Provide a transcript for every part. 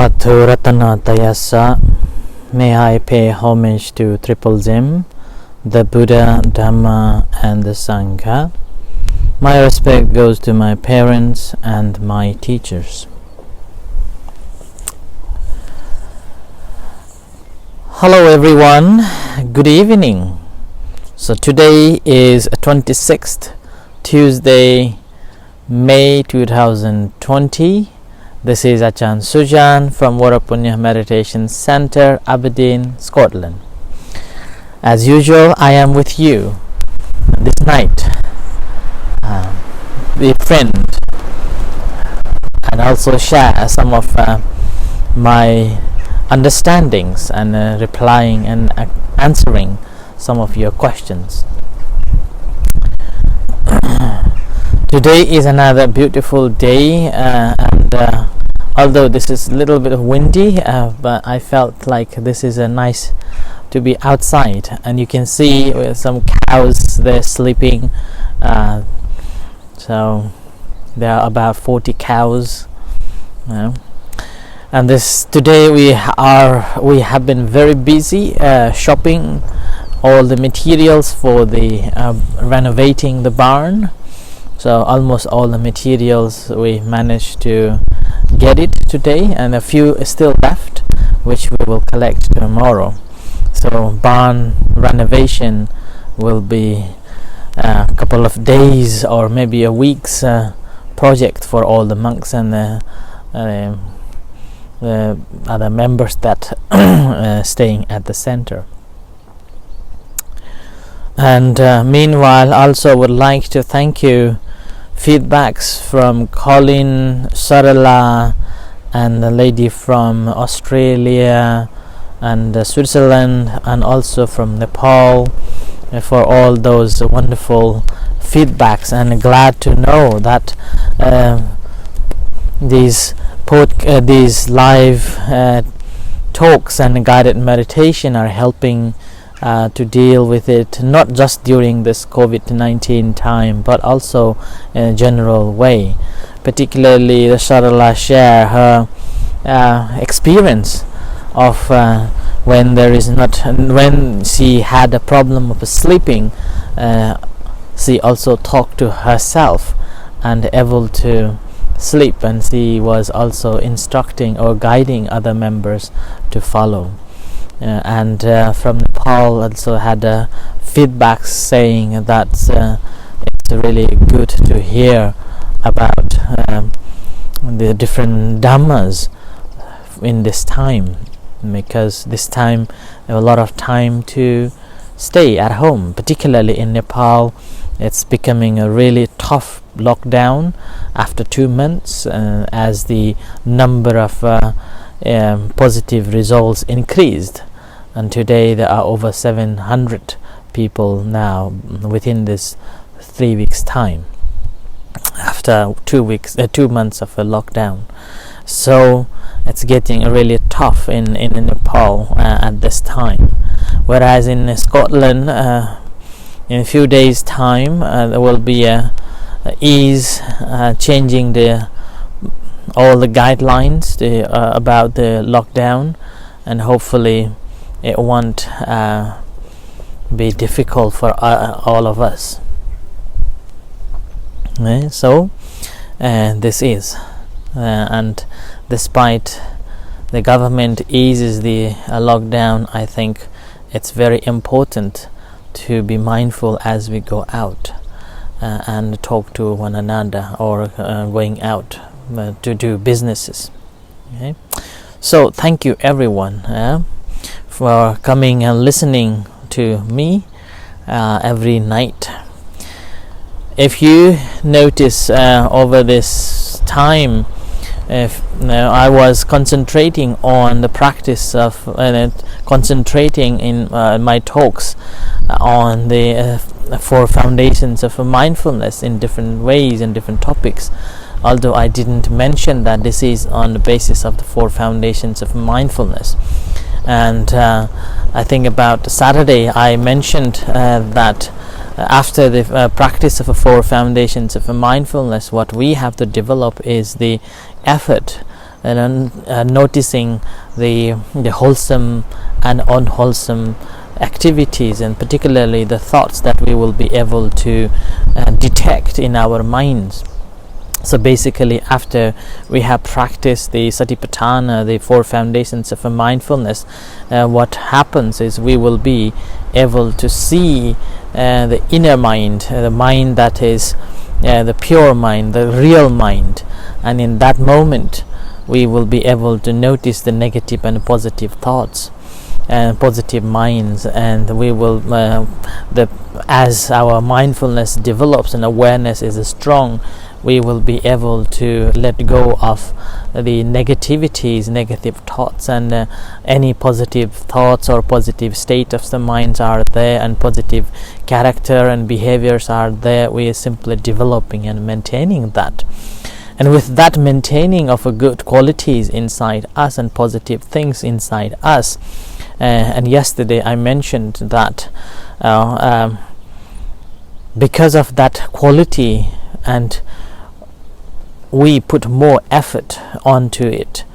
Paturatanatayasa. May I pay homage to Triple Zim, the Buddha, Dhamma and the Sangha. My respect goes to my parents and my teachers. Hello everyone, good evening. So today is 26th Tuesday, May 2020. This is Achan Sujan from Varapunya Meditation Center, Aberdeen, Scotland. As usual, I am with you this night, be a friend, and also share some of my understandings and replying and answering some of your questions. Today is another beautiful day, and although this is a little bit windy, but I felt like this is a nice to be outside, and you can see some cows, they're sleeping. So there are about 40 cows, and today we have been very busy shopping all the materials for the renovating the barn. So almost all the materials we managed to get it today, and a few is still left, which we will collect tomorrow. So barn renovation will be a couple of days or maybe a week's project for all the monks and the other members that staying at the center. And meanwhile, also would like to thank you feedbacks from Colin, Sarala, and the lady from Australia and Switzerland, and also from Nepal, for all those wonderful feedbacks. And glad to know that these live talks and guided meditation are helping to deal with it, not just during this COVID-19 time, but also in a general way. Particularly the Sarala share her experience of when she had a problem of sleeping, she also talked to herself and able to sleep, and she was also instructing or guiding other members to follow. And from Nepal also had feedback saying that it's really good to hear about the different dhammas in this time, because this time there was a lot of time to stay at home. Particularly in Nepal, it's becoming a really tough lockdown after 2 months, as the number of positive results increased. And today there are over 700 people now within this 3 weeks time, after 2 months of a lockdown. So it's getting really tough in Nepal at this time. Whereas in Scotland, in a few days time, there will be a ease changing all the guidelines about the lockdown, and hopefully it won't be difficult for all of us. So this is, and despite the government eases the lockdown, I think it's very important to be mindful as we go out and talk to one another, or going out to do businesses. So thank you everyone for coming and listening to me every night. If you notice over this time, I was concentrating on the practice of concentrating in my talks on the 4 foundations of mindfulness in different ways and different topics. Although I didn't mention that this is on the basis of the 4 foundations of mindfulness. And I think about Saturday I mentioned that after the practice of the 4 foundations of mindfulness, what we have to develop is the effort noticing the wholesome and unwholesome activities, and particularly the thoughts that we will be able to detect in our minds. So basically, after we have practiced the Satipatthana, the 4 foundations of a mindfulness, what happens is we will be able to see the inner mind, the mind that is the pure mind, the real mind, and in that moment we will be able to notice the negative and positive thoughts and positive minds, and we will as our mindfulness develops and awareness is strong, we will be able to let go of the negativities, negative thoughts, and any positive thoughts or positive state of the minds are there, and positive character and behaviors are there. We are simply developing and maintaining that. And with that maintaining of a good qualities inside us and positive things inside us, and yesterday I mentioned that because of that quality, and we put more effort onto it,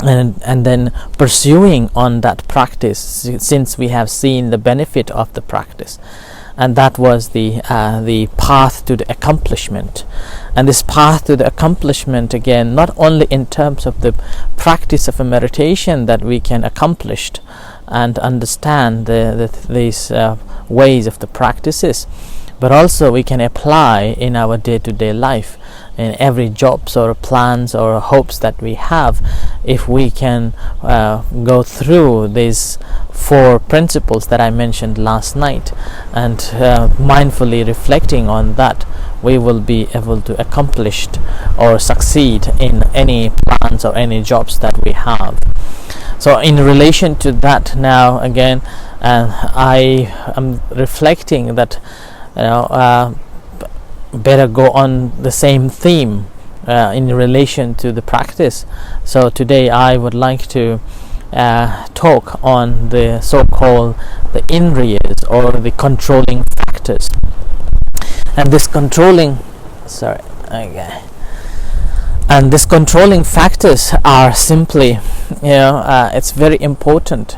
and then pursuing on that practice, since we have seen the benefit of the practice, and that was the path to the accomplishment. And this path to the accomplishment, again, not only in terms of the practice of a meditation that we can accomplish and understand these ways of the practices, but also we can apply in our day-to-day life, in every jobs or plans or hopes that we have. If we can go through these 4 principles that I mentioned last night, and mindfully reflecting on that, we will be able to accomplish or succeed in any plans or any jobs that we have. So in relation to that, now again, I am reflecting that better go on the same theme in relation to the practice. So today I would like to talk on the so-called the indriyas, or the controlling factors. And this controlling factors are simply, it's very important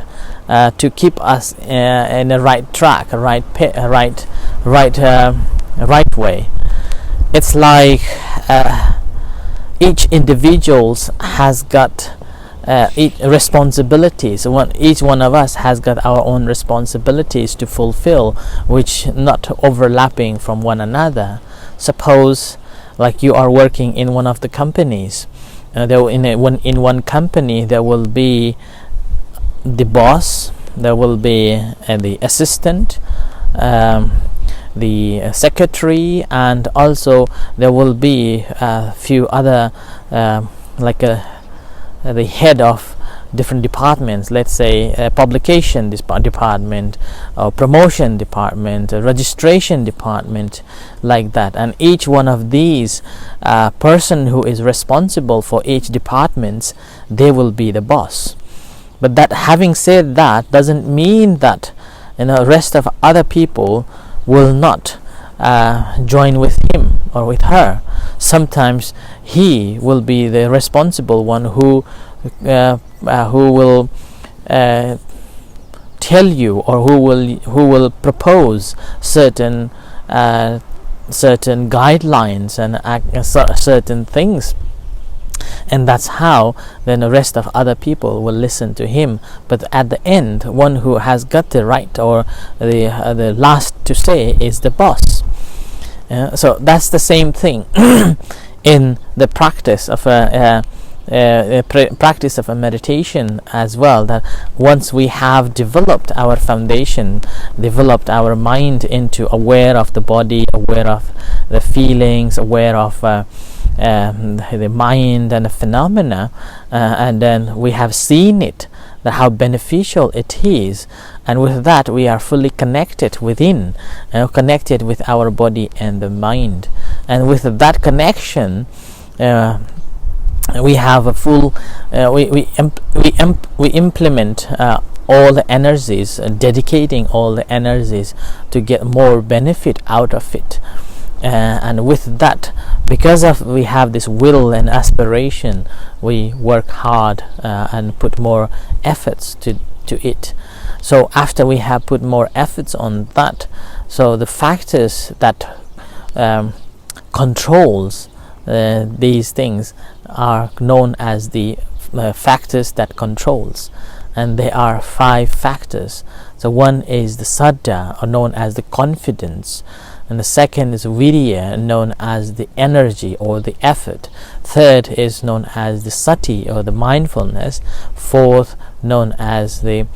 to keep us in a right track, a right way. It's like each individual has got responsibilities. Each one of us has got our own responsibilities to fulfill, which not overlapping from one another. Suppose, like, you are working in one of the companies. In one company there will be the boss, there will be the assistant, the secretary, and also there will be a few other the head of different departments, let's say publication department, or promotion department, registration department, like that. And each one of these person who is responsible for each departments, they will be the boss. But that, having said that, doesn't mean that the rest of other people will not join with him or with her. Sometimes he will be the responsible one who will tell you, or who will propose certain guidelines and certain things. And that's how then the rest of other people will listen to him. But at the end, one who has got the right, or the last to say, is the boss. So that's the same thing in the practice of a meditation as well. That once we have developed our foundation, developed our mind into aware of the body, aware of the feelings, aware of the mind and the phenomena, and then we have seen it, that how beneficial it is, and with that we are fully connected within, connected with our body and the mind. And with that connection, we have a full we implement all the energies, dedicating all the energies to get more benefit out of it. and with that, because of we have this will and aspiration, we work hard and put more efforts to it. So after we have put more efforts on that, so the factors that controls these things are known as the factors that controls, and there are 5 factors. So one is the saddha, or known as the confidence, and the second is virya, known as the energy or the effort. Third is known as the sati, or the mindfulness. Fourth, known as the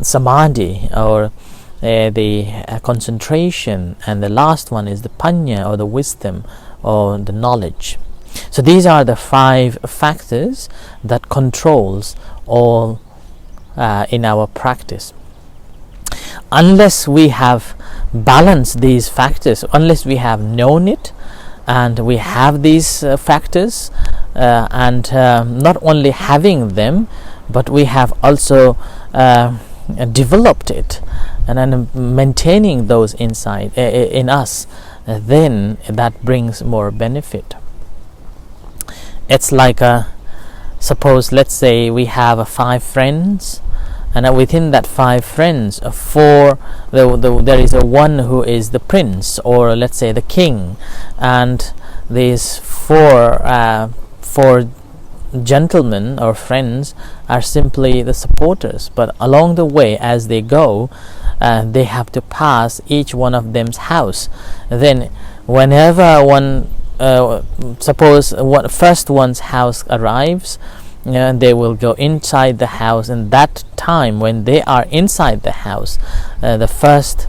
samadhi, or the concentration. And the last one is the panya, or the wisdom, or the knowledge. So these are the 5 factors that controls all in our practice. Unless we have balanced these factors, unless we have known it and we have these factors, and not only having them, but we have also developed it and then maintaining those inside in us, then that brings more benefit. It's like suppose, let's say we have 5 friends, and within that 5 friends, there is one who is the prince, or let's say the king, and these four gentlemen or friends are simply the supporters. But along the way, as they go, they have to pass each one of them's house. Then whenever one suppose first one's house arrives, they will go inside the house, and that time when they are inside the house, the first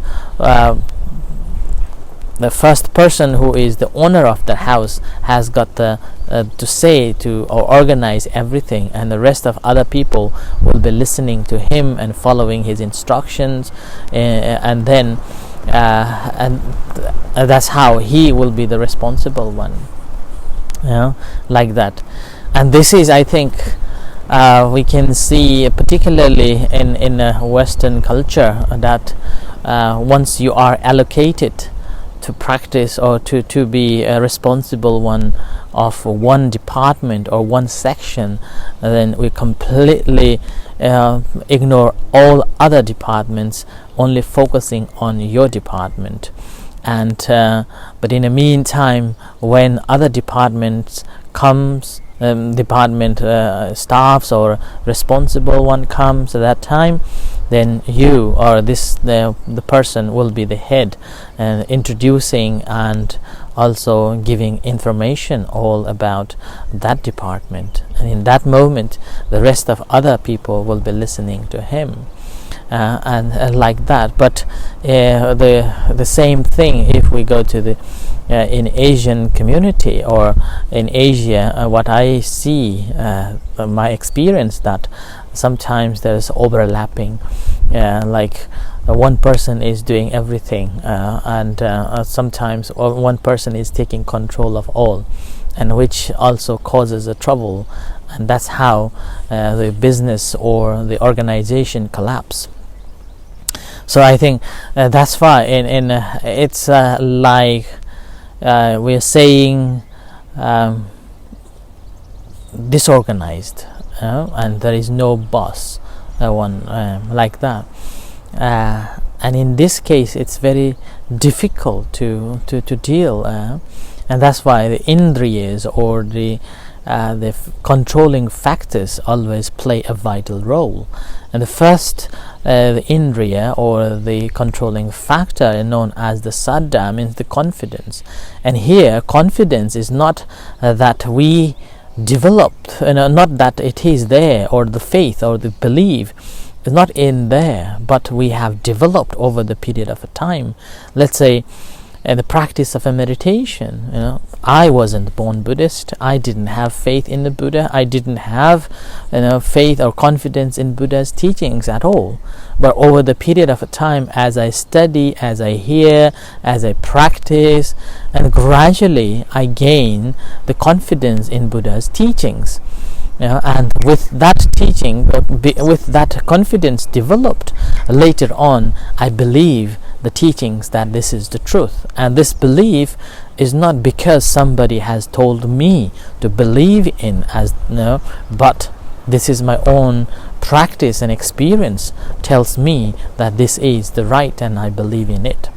person who is the owner of the house has got to say to or organize everything, and the rest of other people will be listening to him and following his instructions, and then and that's how he will be the responsible one, like that. And this is, I think, we can see particularly in Western culture, that once you are allocated to practice or to be a responsible one of one department or one section, then we completely ignore all other departments, only focusing on your department. And but in the meantime, when other departments comes, department staffs or responsible one comes at that time, then you or the person will be the head, and introducing and also giving information all about that department, and in that moment the rest of other people will be listening to him, and like that. But the same thing if we go to the in Asian community or in Asia, what I see, my experience, that sometimes there's overlapping, like one person is doing everything, and sometimes one person is taking control of all, and which also causes a trouble, and that's how the business or the organization collapse. So I think that's why it's like we're saying disorganized, and there is no boss, one like that, and in this case it's very difficult to deal, and that's why the indriyas or the controlling factors always play a vital role. And the first, the indriya or the controlling factor, known as the saddha, means the confidence. And here confidence is not that we developed, not that it is there, or the faith or the belief is not in there, but we have developed over the period of a time. Let's say the practice of a meditation. I wasn't born Buddhist. I didn't have faith in the Buddha. I didn't have faith or confidence in Buddha's teachings at all. But over the period of a time, as I study, as I hear, as I practice, and gradually I gain the confidence in Buddha's teachings. And with that teaching, with that confidence developed, later on I believe the teachings that this is the truth. And this belief is not because somebody has told me to believe in, but this is my own practice and experience tells me that this is the right and I believe in it.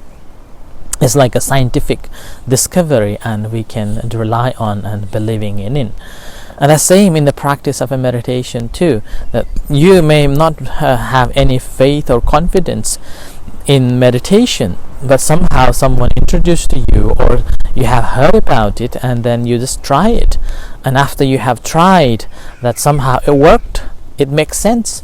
It's like a scientific discovery, and we can rely on and believing in it. And the same in the practice of a meditation too, that you may not have any faith or confidence in meditation, but somehow someone introduced to you, or you have heard about it, and then you just try it, and after you have tried that, somehow it worked, it makes sense,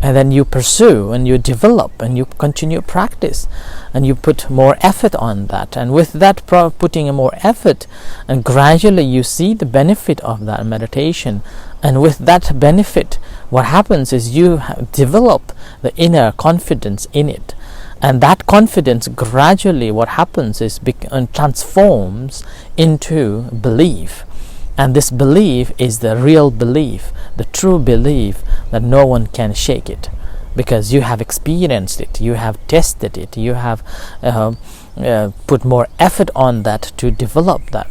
and then you pursue and you develop and you continue practice and you put more effort on that, and with that putting more effort, and gradually you see the benefit of that meditation, and with that benefit what happens is you develop the inner confidence in it, and that confidence gradually what happens is transforms into belief. And this belief is the real belief, the true belief that no one can shake it, because you have experienced it, you have tested it, you have put more effort on that to develop that.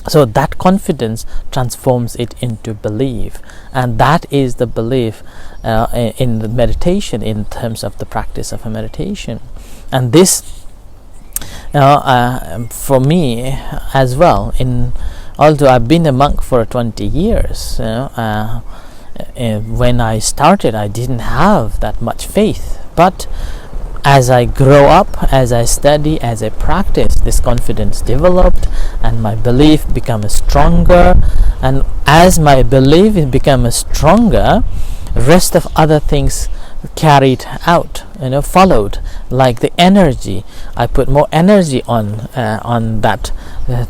So that confidence transforms it into belief, and that is the belief in the meditation, in terms of the practice of a meditation. And this for me as well, although I've been a monk for 20 years, when I started I didn't have that much faith, but as I grow up, as I study, as I practice, this confidence developed and my belief becomes stronger, and as my belief becomes stronger, rest of other things carried out, followed, like the energy. I put more energy on that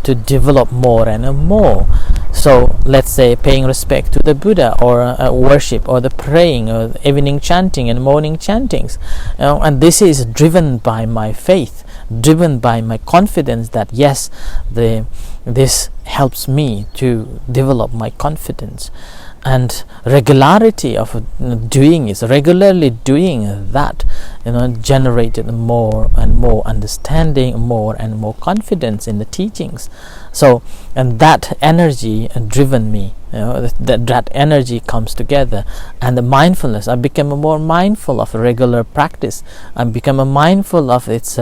to develop more and more. So let's say paying respect to the Buddha, or worship, or the praying, or the evening chanting and morning chantings, and this is driven by my faith, driven by my confidence that yes, this helps me to develop my confidence. And regularity of regularly doing that, generated more and more understanding, more and more confidence in the teachings. So, and that energy driven me, that energy comes together, and the mindfulness, I become more mindful of regular practice. I become mindful of its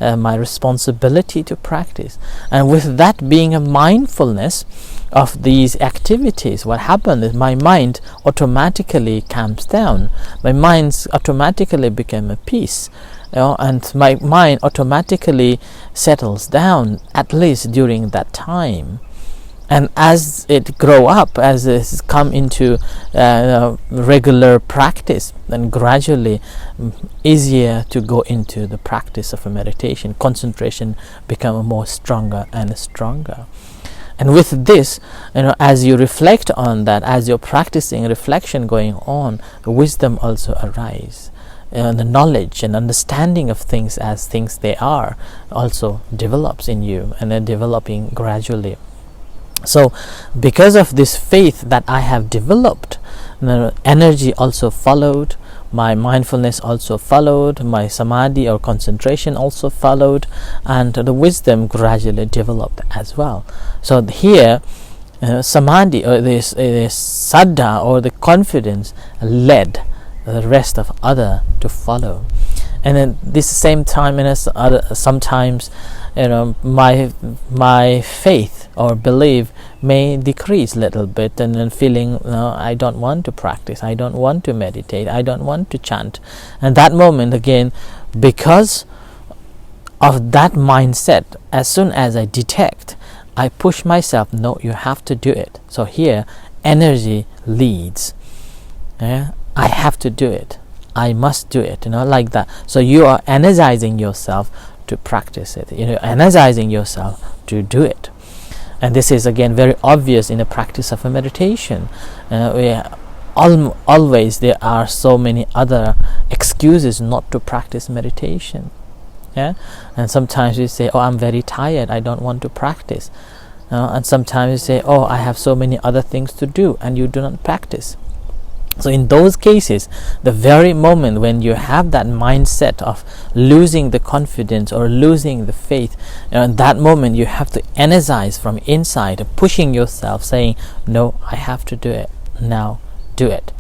my responsibility to practice, and with that being a mindfulness of these activities, what happens is my mind automatically calms down, my mind automatically becomes at peace, and my mind automatically settles down, at least during that time. And as it grow up, as it come into regular practice, then gradually easier to go into the practice of a meditation, concentration become more stronger and stronger. And with this, as you reflect on that, as you're practicing reflection going on, wisdom also arise. The knowledge and understanding of things as things they are also develops in you, and they're developing gradually. So because of this faith that I have developed, energy also followed, my mindfulness also followed, my samadhi or concentration also followed, and the wisdom gradually developed as well. So here samadhi, or this saddha, or the confidence, led the rest of other to follow. And at this same time, sometimes my faith or belief may decrease a little bit, and then feeling I don't want to practice, I don't want to meditate, I don't want to chant. And that moment again, because of that mindset, as soon as I detect, I push myself, no, you have to do it. So here energy leads. I have to do it, I must do it, like that. So you are energizing yourself to practice it, energizing yourself to do it. And this is again very obvious in the practice of a meditation. Always there are so many other excuses not to practice meditation. And sometimes you say, oh, I'm very tired, I don't want to practice. And sometimes you say, oh, I have so many other things to do, and you do not practice. So in those cases, the very moment when you have that mindset of losing the confidence or losing the faith, in that moment you have to energize from inside, pushing yourself, saying, no, I have to do it now. Do it.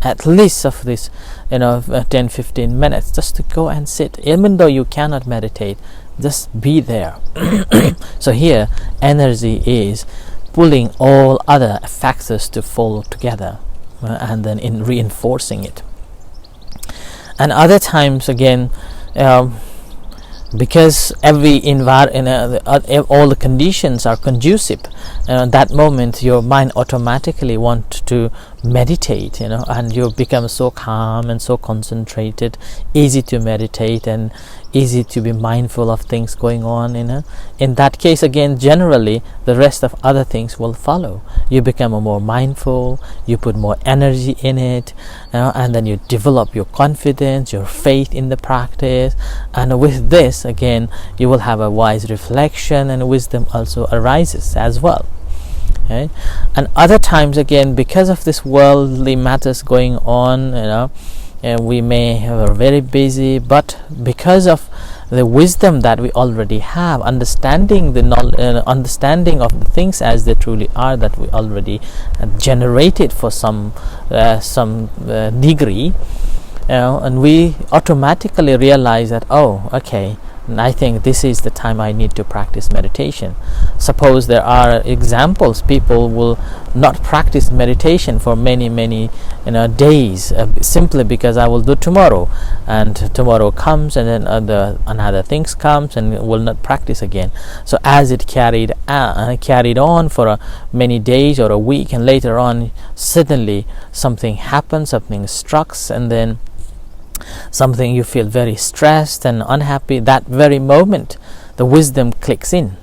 At least of this 10-15 minutes, just to go and sit, even though you cannot meditate, just be there. So here energy is pulling all other factors to follow together, and then in reinforcing it. And other times again, because every all the conditions are conducive, that moment your mind automatically wants to meditate, and you become so calm and so concentrated, easy to meditate and easy to be mindful of things going on. In that case again, generally the rest of other things will follow. You become more mindful, you put more energy in it, and then you develop your confidence, your faith in the practice, and with this again you will have a wise reflection, and wisdom also arises as well. Okay? And other times again, because of this worldly matters going on, we may are very busy, but because of the wisdom that we already have, understanding the understanding of the things as they truly are, that we already generated for some degree, and we automatically realize that, oh, okay, I think this is the time I need to practice meditation. Suppose there are examples, people will not practice meditation for many days, simply because I will do tomorrow, and tomorrow comes, and then another things comes, and will not practice again. So as it carried on for many days or a week, and later on suddenly something happens, something strikes, and then something you feel very stressed and unhappy. That very moment the wisdom clicks in.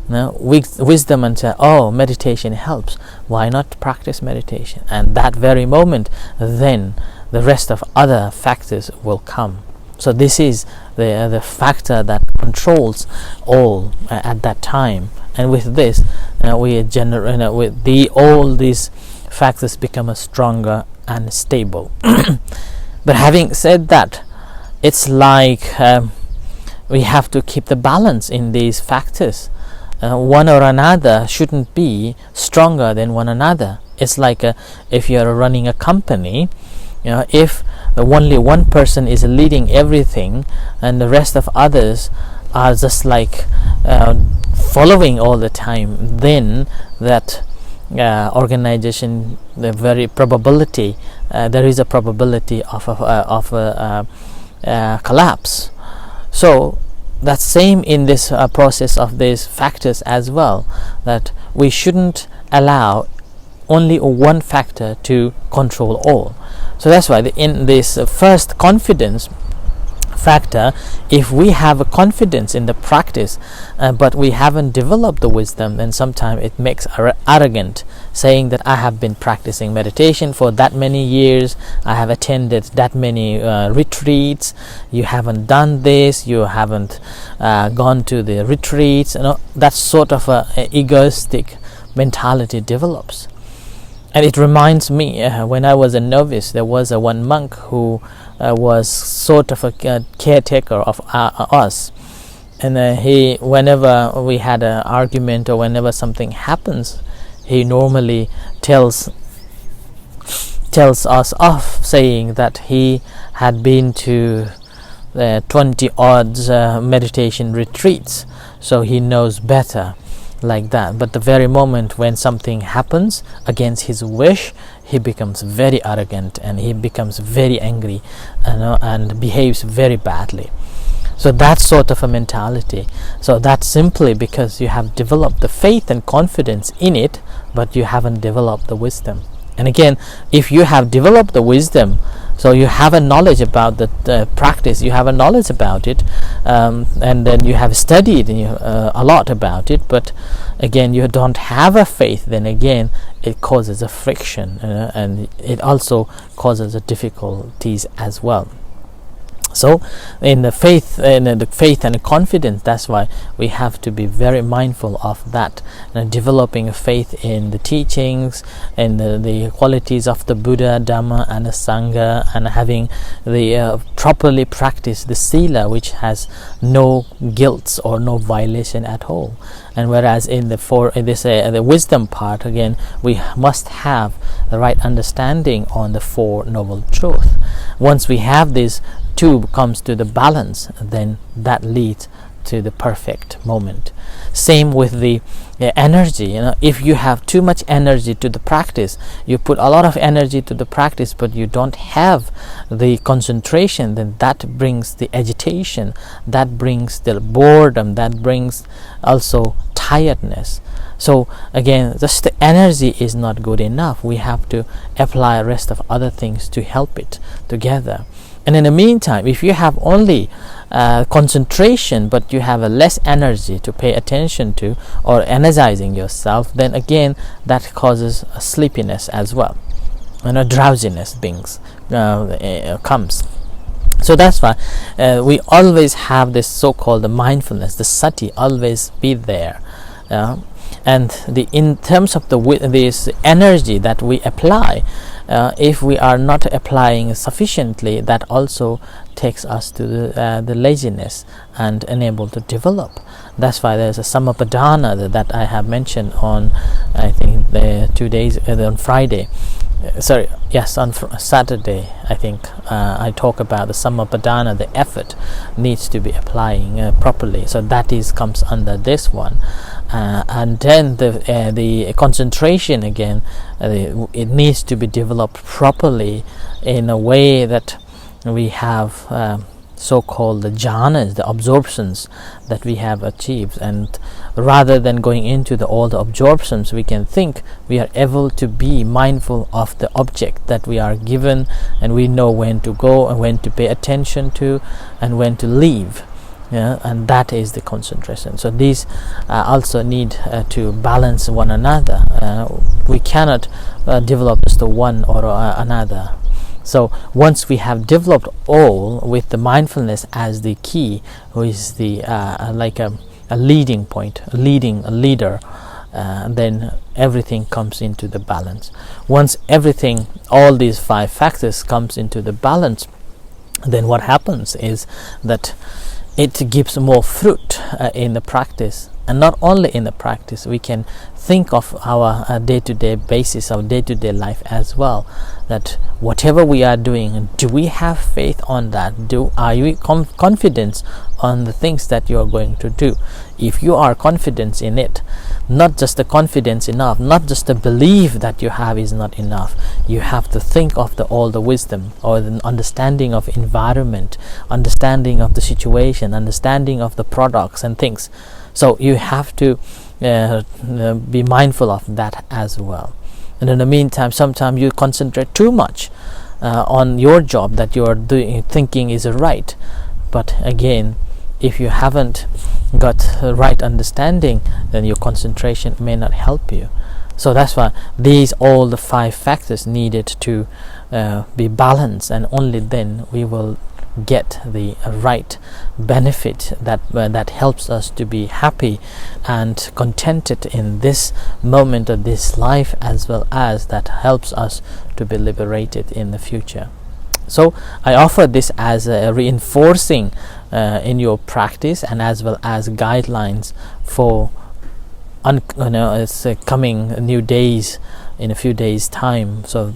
Wisdom and say, oh, meditation helps, why not practice meditation? And that very moment then the rest of other factors will come. So this is the factor that controls all at that time, and with this we generate with all these factors become stronger and stable. But having said that, it's like we have to keep the balance in these factors. One or another shouldn't be stronger than one another. It's like if you're running a company, if only one person is leading everything and the rest of others are just like following all the time, then that organization, the very probability, there is a probability of a collapse. So that's same in this process of these factors as well, that we shouldn't allow only one factor to control all. So that's why in this first confidence factor, if we have a confidence in the practice but we haven't developed the wisdom, then sometimes it makes arrogant, saying that I have been practicing meditation for that many years, I have attended that many retreats, you haven't done this, you haven't gone to the retreats, that sort of a egoistic mentality develops. And it reminds me, when I was a novice, there was one monk who was sort of a caretaker of us, and he, whenever we had an argument or whenever something happens, he normally tells us off, saying that he had been to 20 odds meditation retreats, so he knows better, like that. But the very moment when something happens against his wish, he becomes very arrogant and he becomes very angry, and behaves very badly. So that's sort of a mentality. So that's simply because you have developed the faith and confidence in it, but you haven't developed the wisdom. And again, if you have developed the wisdom, so you have a knowledge about the practice, you have a knowledge about it, and then you have studied a lot about it, but again you don't have a faith, then again it causes a friction, and it also causes difficulties as well. So in the faith and confidence, that's why we have to be very mindful of that, developing a faith in the teachings, in the qualities of the Buddha, Dhamma and the Sangha, and having the properly practice the Sila, which has no guilt or no violation at all. And whereas in the wisdom part, again, we must have the right understanding on the Four Noble Truths. Once we have these two comes to the balance, then that leads to the perfect moment. Same with the energy. If you have too much energy to the practice, you put a lot of energy to the practice, but you don't have the concentration, then that brings the agitation, that brings the boredom, that brings also tiredness. So again, just the energy is not good enough. We have to apply the rest of other things to help it together. And in the meantime, if you have only concentration, but you have a less energy to pay attention to or energizing yourself, then again that causes a sleepiness as well, and a drowsiness comes. So that's why we always have this so-called mindfulness, the sati, always be there. And in terms of this energy that we apply, if we are not applying sufficiently, that also takes us to the laziness and unable to develop. That's why there's a samappadana that I have mentioned on, I think, 2 days on Friday. On Saturday, I think I talk about the samappadana. The effort needs to be applying properly. So that comes under this one. And then the concentration again, it needs to be developed properly in a way that we have so-called the jhanas, the absorptions that we have achieved, and rather than going into all the absorptions, we can think we are able to be mindful of the object that we are given, and we know when to go and when to pay attention to and when to leave. And that is the concentration. So these also need to balance one another. We cannot develop just the one or another. So once we have developed all with the mindfulness as the key, who is the like a leading point, a leader, then everything comes into the balance. Once all these 5 factors comes into the balance, then what happens is that it gives more fruit in the practice. And not only in the practice, we can think of our day-to-day basis, our day-to-day life as well, that whatever we are doing, do we have faith on that? Are you confident on the things that you are going to do? If you are confident in it, not just the confidence enough, not just the belief that you have is not enough, you have to think of all the wisdom or the understanding of environment, understanding of the situation, understanding of the products and things. So you have to be mindful of that as well. And in the meantime, sometimes you concentrate too much on your job that you are thinking is right, but again, if you haven't got the right understanding, then your concentration may not help you. So that's why all the 5 factors needed to be balanced, and only then we will get the right benefit that helps us to be happy and contented in this moment of this life, as well as that helps us to be liberated in the future. So I offer this as a reinforcing in your practice, and as well as guidelines for it's coming new days in a few days time. So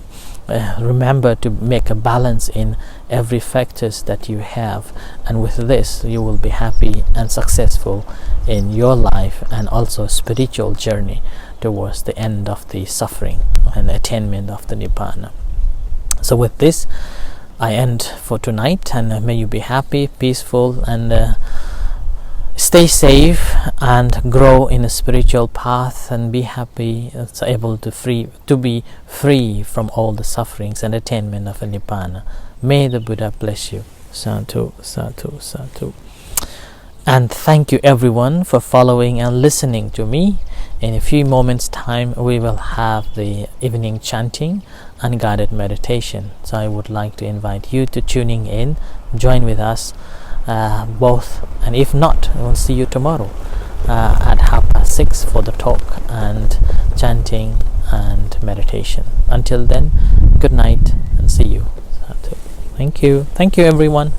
remember to make a balance in every factors that you have, and with this you will be happy and successful in your life, and also spiritual journey towards the end of the suffering and attainment of the Nibbana. So with this I end for tonight, and may you be happy, peaceful, and stay safe and grow in a spiritual path, and be happy, able to be free from all the sufferings and attainment of a Nibbana. May the Buddha bless you. Sadhu, sadhu, sadhu. And thank you everyone for following and listening to me In a few moments time we will have the evening chanting and guided meditation. So I would like to invite you to tuning in, join with us both, and if not, we'll see you tomorrow at 6:30 for the talk and chanting and meditation. Until then, good night and see you. Thank you everyone.